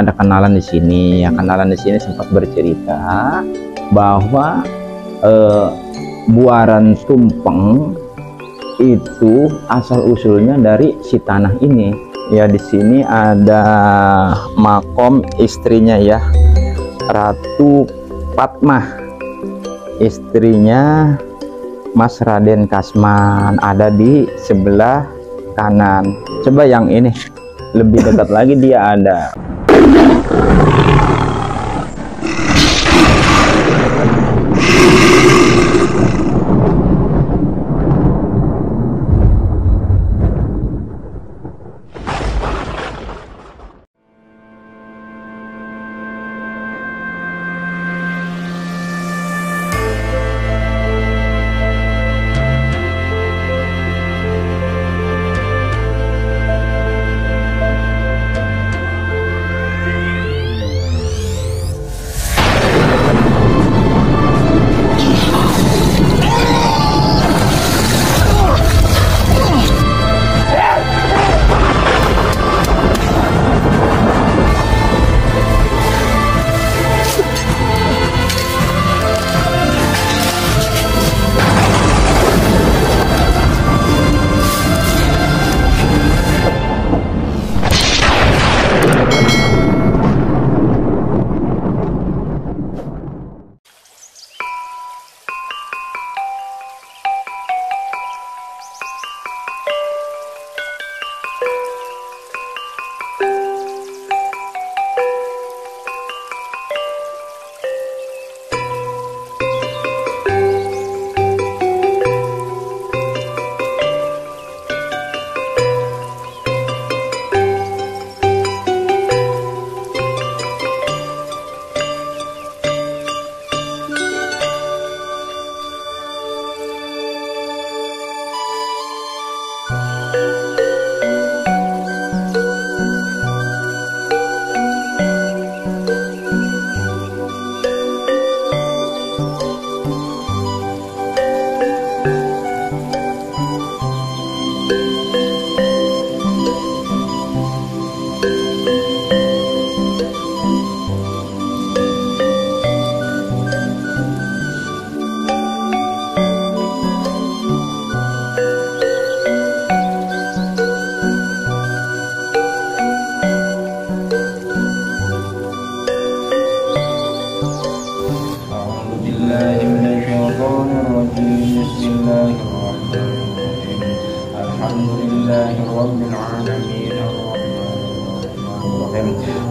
ada kenalan di sini. Ya, kenalan di sini sempat bercerita bahwa Buaran Tumpeng itu asal usulnya dari si tanah ini. Ya, di sini ada makom istrinya ya, Ratu Fatmah, istrinya Mas Raden Kasman, ada di sebelah kanan. Coba yang ini lebih dekat lagi, dia ada.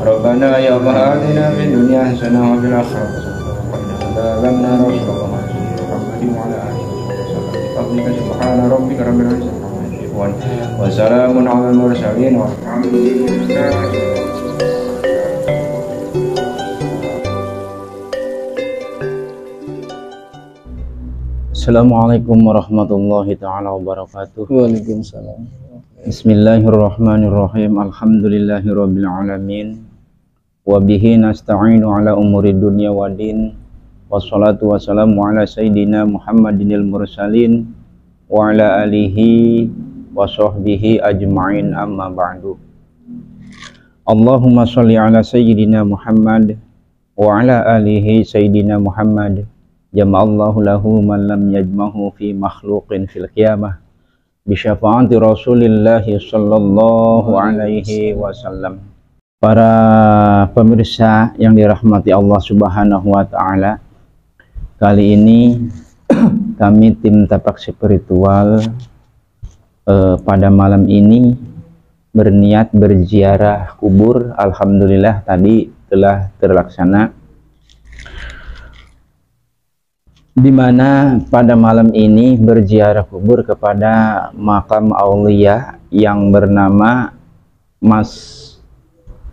Rabbana ya atina fid dunya hasanah wa fil akhirati hasanah wa qina adzaban nar. Muhammadin wa ala alihi wa sahbihi subhana rabbika rabbil izzati amma yasifun wa salamun alal mursalin walhamdulillahi. Assalamualaikum warahmatullahi ta'ala wabarakatuh. Waalaikumsalam. Bismillahirrahmanirrahim. Alhamdulillahirabbil alamin. Wa bihi nasta'inu ala umuri dunya waddin. Wassalatu wassalamu ala sayyidina Muhammadinil mursalin wa ala alihi wa sahbihi ajma'in, amma ba'du. Allahumma sholli ala sayyidina Muhammad wa ala alihi sayyidina Muhammad. Jama'allahu lahu man lam yajmahu fi makhluqin fil qiyamah bisyafaati Rasulillahi sallallahu alaihi wasallam. Para pemirsa yang dirahmati Allah Subhanahu wa taala, kali ini kami tim Tapak Spiritual pada malam ini berniat berziarah kubur. Alhamdulillah tadi telah terlaksana, di mana pada malam ini berziarah kubur kepada makam aulia yang bernama Mas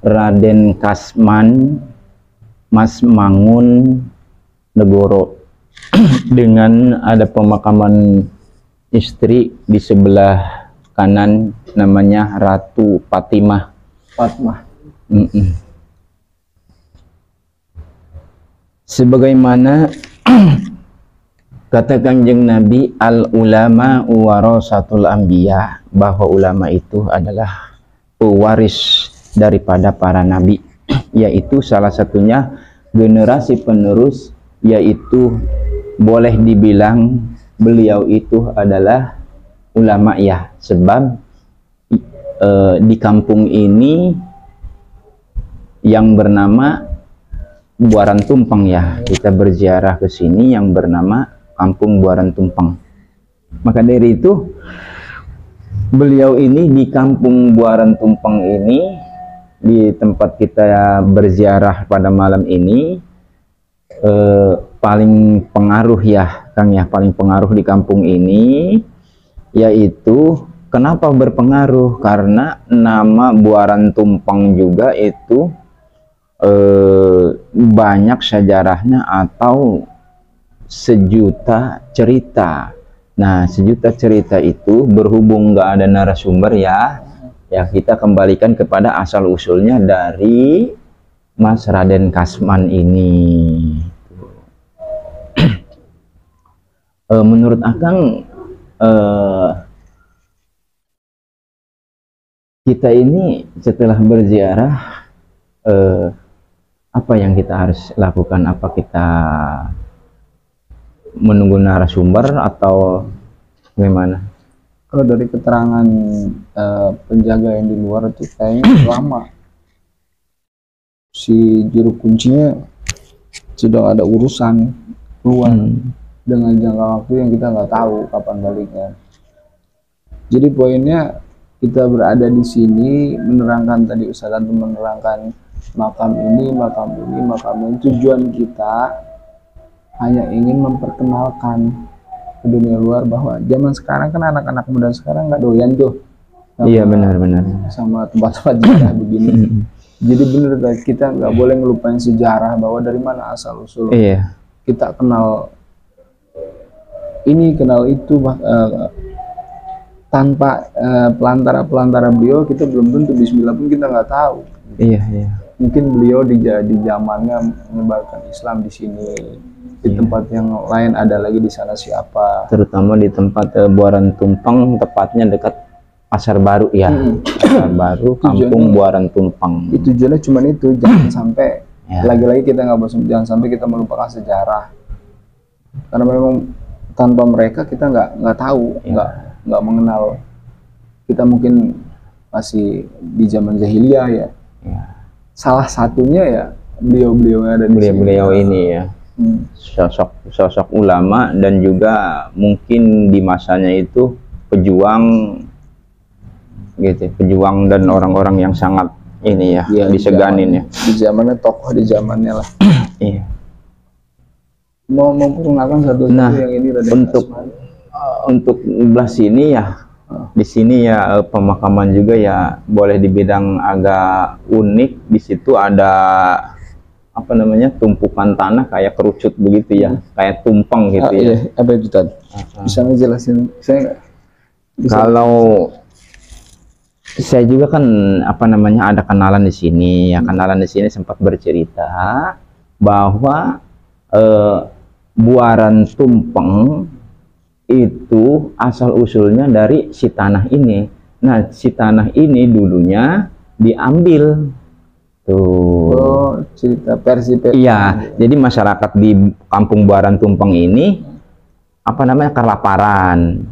Raden Kasman, Mas Mangun Negoro, dengan ada pemakaman istri di sebelah kanan namanya Ratu Fatmah. Sebagaimana kata Kanjeng Nabi, al ulama warasatul anbiya, bahwa ulama itu adalah pewaris daripada para nabi. yaitu salah satunya generasi penerus, yaitu boleh dibilang beliau itu adalah ulama ya, sebab di kampung ini yang bernama Buaran Tumpeng ya, kita berziarah ke sini yang bernama Kampung Buaran Tumpeng. Maka dari itu beliau ini di Kampung Buaran Tumpeng ini, di tempat kita berziarah pada malam ini, paling pengaruh ya Kang ya, paling pengaruh di kampung ini, yaitu kenapa berpengaruh, karena nama Buaran Tumpeng juga itu banyak sejarahnya atau sejuta cerita. Nah, sejuta cerita itu berhubung nggak ada narasumber ya kita kembalikan kepada asal usulnya dari Mas Raden Kasman ini. Menurut Akang, kita ini setelah berziarah, apa yang kita harus lakukan? Apa kita menunggu narasumber atau gimana? Kalau dari keterangan penjaga yang di luar itu kayaknya lama. Si juru kuncinya sudah ada urusan keluar dengan jangka waktu yang kita nggak tahu kapan baliknya. Jadi poinnya kita berada di sini menerangkan, tadi Ustadz itu menerangkan makam ini, makam ini, makam ini. Tujuan kita hanya ingin memperkenalkan ke dunia luar bahwa zaman sekarang kan anak-anak muda sekarang nggak doyan tuh. Iya benar-benar. Sama tempat-tempat sejarah begini. Jadi benar, kita nggak boleh ngelupain sejarah bahwa dari mana asal usul. Iya. Kita kenal ini, kenal itu, tanpa pelantara beliau kita belum tentu Bismillah pun kita nggak tahu. Iya, iya. Mungkin beliau di zamannya menyebarkan Islam di sini, di tempat yang lain ada lagi di sana siapa. Terutama di tempat Buaran Tumpeng, tepatnya dekat Pasar Baru ya. Pasar Baru, Kampung Buaran Tumpeng. Itu tujuannya cuma itu, jangan sampai lagi-lagi kita nggak bosan, jangan sampai kita melupakan sejarah. Karena memang tanpa mereka kita nggak tahu, nggak mengenal. Kita mungkin masih di zaman jahiliyah ya. Salah satunya ya beliau-beliau yang ada di beliau ini ya. Sosok ulama, dan juga mungkin di masanya itu pejuang gitu, pejuang dan orang-orang yang sangat ini ya, diseganin ya. Di zamannya, tokoh di zamannya lah. Iya. Mau memperkenalkan satu yang ini untuk belah sini ya. Di sini ya pemakaman juga ya boleh dibilang agak unik. Di situ ada apa namanya, tumpukan tanah kayak kerucut begitu ya, kayak tumpeng gitu ya. Iya. Apa itu tadi? Bisa ngejelasin saya? Kalau saya juga kan apa namanya ada kenalan di sini ya, kenalan di sini sempat bercerita bahwa Buaran Tumpeng itu asal usulnya dari si tanah ini. Nah, si tanah ini dulunya diambil tuh. Oh, cerita versi. Iya, jadi masyarakat di Kampung Buaran Tumpeng ini apa namanya, kelaparan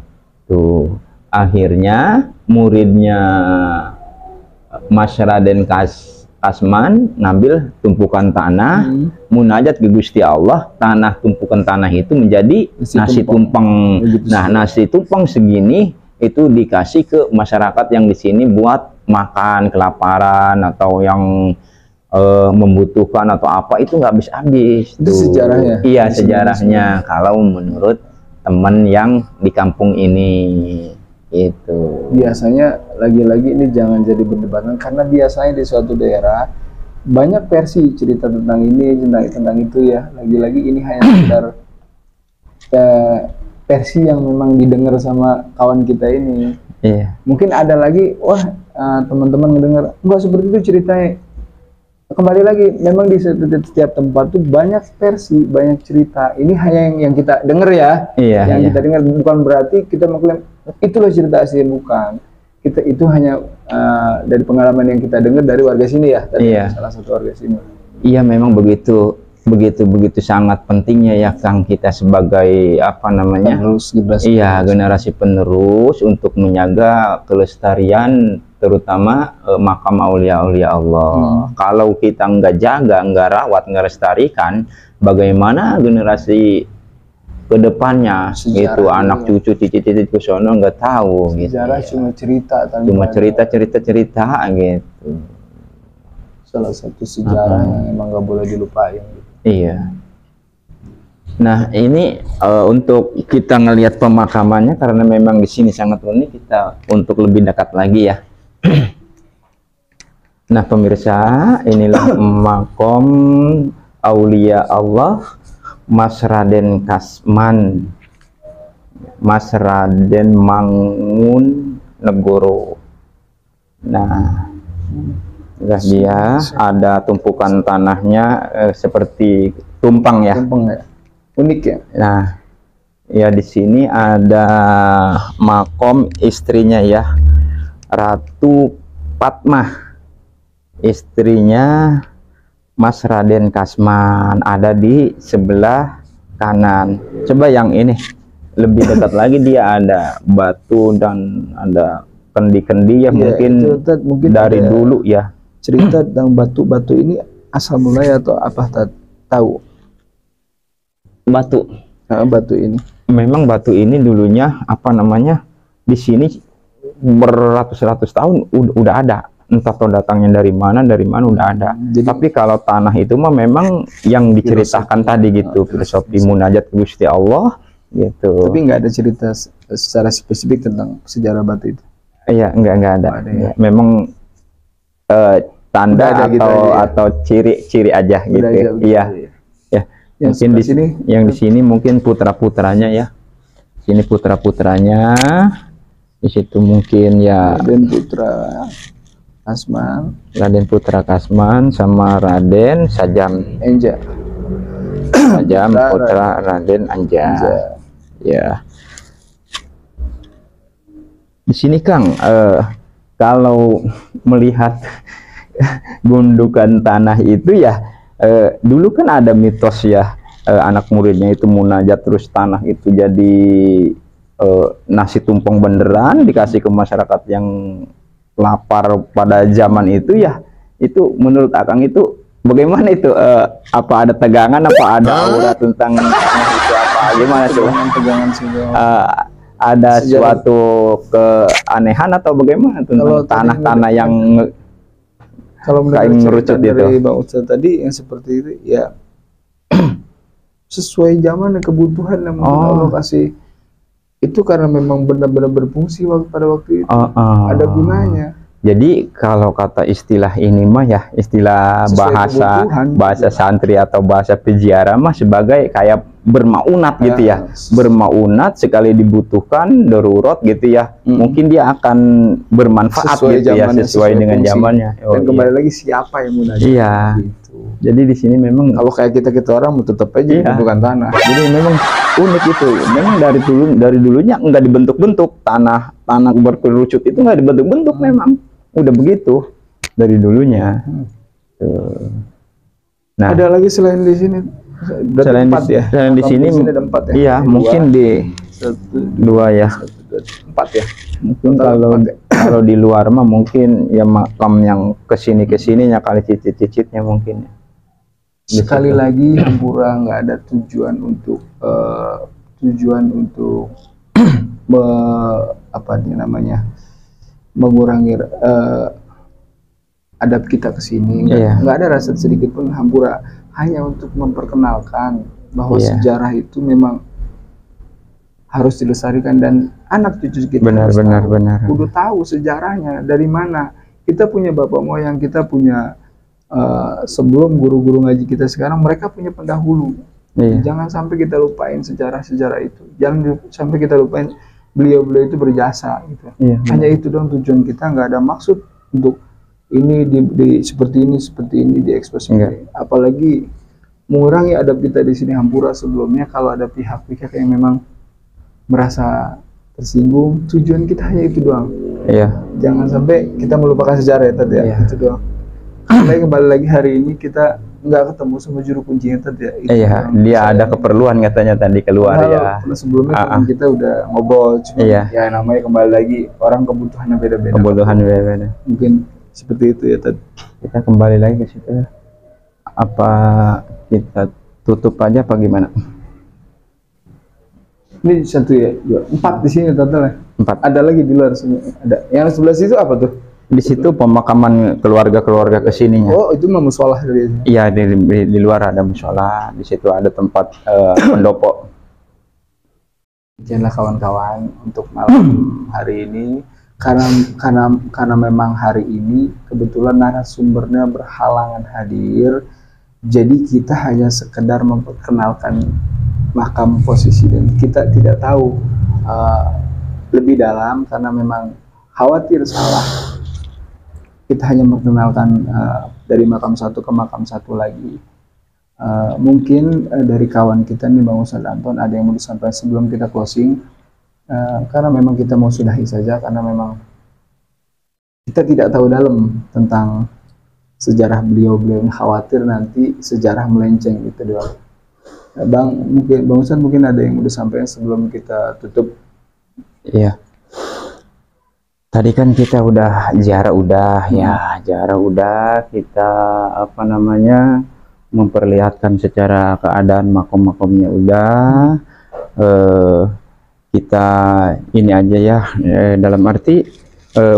tuh. Akhirnya muridnya Mas Raden Kasman ngambil tumpukan tanah, munajat ke Gusti Allah, tanah tumpukan tanah itu menjadi nasi tumpeng. Nah, nasi tumpeng segini itu dikasih ke masyarakat yang di sini buat makan, kelaparan atau yang membutuhkan atau apa, itu nggak habis-habis. Itu sejarahnya. Iya, sejarahnya. Kalau menurut teman yang di kampung ini. Itu biasanya lagi-lagi ini jangan jadi perdebatan, karena biasanya di suatu daerah banyak versi cerita tentang ini, tentang itu ya. Lagi-lagi ini hanya sekedar versi yang memang didengar sama kawan kita ini. Iya. Mungkin ada lagi, wah teman-teman mendengar enggak seperti itu ceritanya. Kembali lagi, memang di setiap tempat tuh banyak versi, banyak cerita. Ini hanya yang kita dengar ya. Iya, yang kita dengar, bukan berarti kita mengklaim itulah cerita asli, bukan. kita itu hanya dari pengalaman yang kita dengar dari warga sini ya, tadi Iya. salah satu warga sini. Iya, memang begitu sangat pentingnya ya Kang, kita sebagai apa namanya, Terus generasi iya, generasi penerus untuk menjaga kelestarian terutama makam aulia-aulia Allah. Kalau kita nggak jaga, nggak rawat, nggak lestarikan, bagaimana generasi kedepannya Sejarah itu juga. anak cucu cicit-cicit ke sono nggak tahu gitu. sejarah cuma cerita tanpa Cuma ada cerita gitu. salah satu sejarah yang emang nggak boleh dilupain gitu. Iya. Nah, ini untuk kita ngelihat pemakamannya, karena memang di sini sangat unik, kita untuk lebih dekat lagi ya. Nah, pemirsa, inilah makom aulia Allah Mas Raden Kasman, Mas Raden Mangun Negoro. Nah, udah dia ada tumpukan tanahnya seperti tumpang ya. Tumpeng ya, unik ya. Nah, ya di sini ada makom istrinya ya, Ratu Patmah, istrinya Mas Raden Kasman, ada di sebelah kanan. Coba yang ini lebih dekat lagi, dia ada batu dan ada kendi-kendi ya, Iya, mungkin itu, Tat, mungkin dari ada dulu ya. cerita tentang batu-batu ini asal mulai atau apa, Tat? Tahu? Batu. Nah, batu ini Memang batu ini dulunya apa namanya, di sini beratus-ratus tahun udah ada, entah tahu datangnya dari mana udah ada. Jadi- Tapi kalau tanah itu mah memang yang diceritakan tadi gitu, filosofi munajat Gusti Allah gitu. tapi nggak ada cerita secara spesifik tentang sejarah batu itu. Iya, enggak ada. Nggak ada ya. Memang tanda Udah ada gitu aja ya. atau ciri-ciri aja gitu. Udah aja begitu Iya. ya. Ya. Yang Mungkin di sebelah sini, yang di sini mungkin putra-putranya ya. Sini putra-putranya. Di situ mungkin ya Dan Putra Asman, Raden Putra Kasman sama Raden Sajam. Enja, Sajam Putra Putra Raden Anja. Enja. Ya. Di sini Kang, kalau melihat gundukan tanah itu ya, dulu kan ada mitos ya, anak muridnya itu munajat terus tanah itu jadi nasi tumpeng beneran dikasih ke masyarakat yang lapar pada zaman itu ya. Itu menurut Akang itu bagaimana itu, apa ada tegangan, apa ada aura tentang tanah itu, apa gimana tuh? Tegangan juga. Ada Sejarah. suatu keanehan atau bagaimana Kalau tentang tadi tanah-tanah yang Kalau kayak mendengar ngerucut cerita dari gitu. Bang Ustadz tadi yang seperti itu ya sesuai zaman dan kebutuhan yang mungkin Oh. Allah kasih, itu karena memang benar-benar berfungsi pada waktu itu, ada gunanya. Jadi kalau kata istilah ini mah ya, istilah Sesuai bahasa kebutuhan. santri atau bahasa peziarah mah sebagai kayak bermaunat gitu ya. Bermaunat sekali dibutuhkan darurat gitu ya. Mungkin dia akan bermanfaat Sesuai gitu ya, zamannya, sesuai dengan fungsi. zamannya. Oh, Dan kembali lagi siapa yang munajat? Iya. Gitu. Jadi di sini memang Kalau kayak kita orang mau tetap aja Iya. bukan tanah. jadi memang unik itu. Memang dari dulunya nggak dibentuk-bentuk, tanah berkerucut itu nggak dibentuk-bentuk, memang udah begitu dari dulunya. Tuh. Nah, Ada lagi selain di sini? Berarti selain empat di, ya? selain di Makam sini, ada empat ya? iya Dua, mungkin di satu, dua ya. empat ya. Mungkin Total kalau empat ya? kalau di luar mah mungkin ya makam yang kesininya kali cicit-cicitnya mungkin. Sekali lagi Hampura nggak ada tujuan untuk apa nih namanya, mengurangi adab kita ke sini. Iya. Nggak ada rasa sedikit pun Hampura, hanya untuk memperkenalkan bahwa Iya. sejarah itu memang harus dilestarikan dan anak cucu kita Benar, harus benar, tahu. benar. Kudu tahu sejarahnya dari mana. Kita punya bapak moyang, kita punya sebelum guru-guru ngaji kita sekarang, mereka punya pendahulu. Iya. Jangan sampai kita lupain sejarah-sejarah itu. Jangan sampai kita lupain beliau-beliau itu berjasa gitu. Iya, Hanya itu dong tujuan kita, nggak ada maksud untuk ini seperti ini diekspos. Enggak. Apalagi mengurangi adab kita di sini Hampura. Sebelumnya kalau ada pihak-pihak yang memang merasa tersinggung, tujuan kita hanya itu doang. Iya. Jangan sampai kita melupakan sejarah ya tadi ya. Iya. Itu doang. Baik, kembali lagi hari ini kita nggak ketemu sama juru kuncinya tadi ya. Itu Iya, yang dia saya- ada keperluan katanya tadi keluar Padahal ya. sebelumnya Ah, teman kita udah ngobrol, cuma Iya. ya namanya kembali lagi orang kebutuhannya beda-beda. Kebutuhan beda-beda. Mungkin seperti itu ya tadi. Kita kembali lagi ke situ. Apa kita tutup aja apa gimana? Ini satu ya, dua, 4 di sini total ya. 4. Ada lagi di luar sini. Ada. Yang sebelah situ apa tuh? Di situ pemakaman keluarga-keluarga kesininya. Oh, itu mah musolah dari Iya, di luar ada musola, di situ ada tempat pendopo. Janganlah kawan-kawan untuk malam hari ini karena memang hari ini kebetulan narasumbernya berhalangan hadir, jadi kita hanya sekedar memperkenalkan makam posisi dan kita tidak tahu lebih dalam karena memang khawatir salah. Kita hanya memperkenalkan dari makam satu ke makam satu lagi. Mungkin dari kawan kita nih Bang Ustadz Anton ada yang mau disampaikan sebelum kita closing, karena memang kita mau sudahi saja karena memang kita tidak tahu dalam tentang sejarah beliau-beliau ini, khawatir nanti sejarah melenceng gitu doang. Bang Ustadz mungkin ada yang mau disampaikan sebelum kita tutup. Iya. Tadi kan kita udah ziarah udah kita apa namanya memperlihatkan secara keadaan makom-makomnya udah. Kita ini aja ya, dalam arti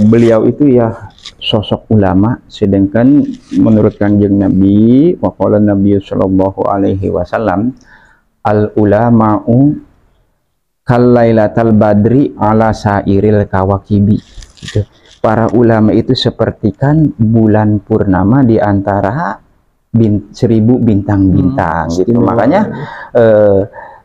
beliau itu ya sosok ulama, sedangkan menurut Kanjeng Nabi waqala Nabi sallallahu alaihi wasallam al ulama'u kalailatal badri ala sairil kawakibi gitu. Para ulama itu sepertikan bulan purnama di antara 1000 bintang-bintang gitu. Makanya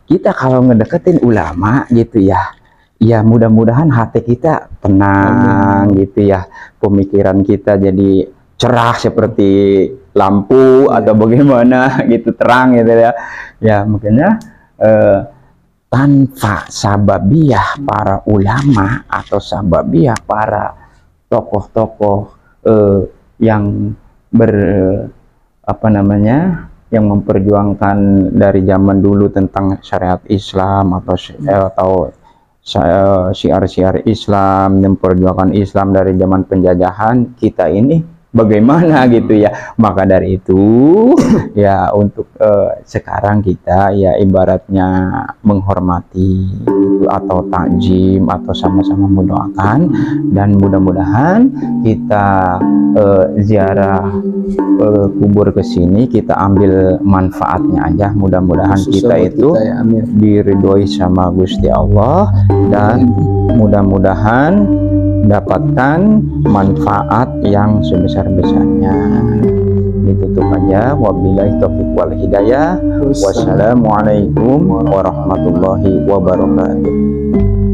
kita kalau ngedeketin ulama gitu ya mudah-mudahan hati kita tenang gitu ya, pemikiran kita jadi cerah seperti lampu atau bagaimana gitu, terang gitu ya. Ya makanya tanpa sababiah para ulama atau sababiah para tokoh-tokoh yang yang memperjuangkan dari zaman dulu tentang syariat Islam atau syiar-syiar Islam, memperjuangkan Islam dari zaman penjajahan, kita ini bagaimana gitu ya. Maka dari itu ya untuk sekarang kita ya ibaratnya menghormati gitu, atau takjim atau sama-sama mendoakan, dan mudah-mudahan kita ziarah kubur ke sini kita ambil manfaatnya aja. Mudah-mudahan kita itu diridhoi sama Gusti Allah dan mudah-mudahan mendapatkan manfaat yang sebesar-besarnya. Ditutup aja. Wabillahi taufiq wal hidayah. Wassalamualaikum warahmatullahi wabarakatuh.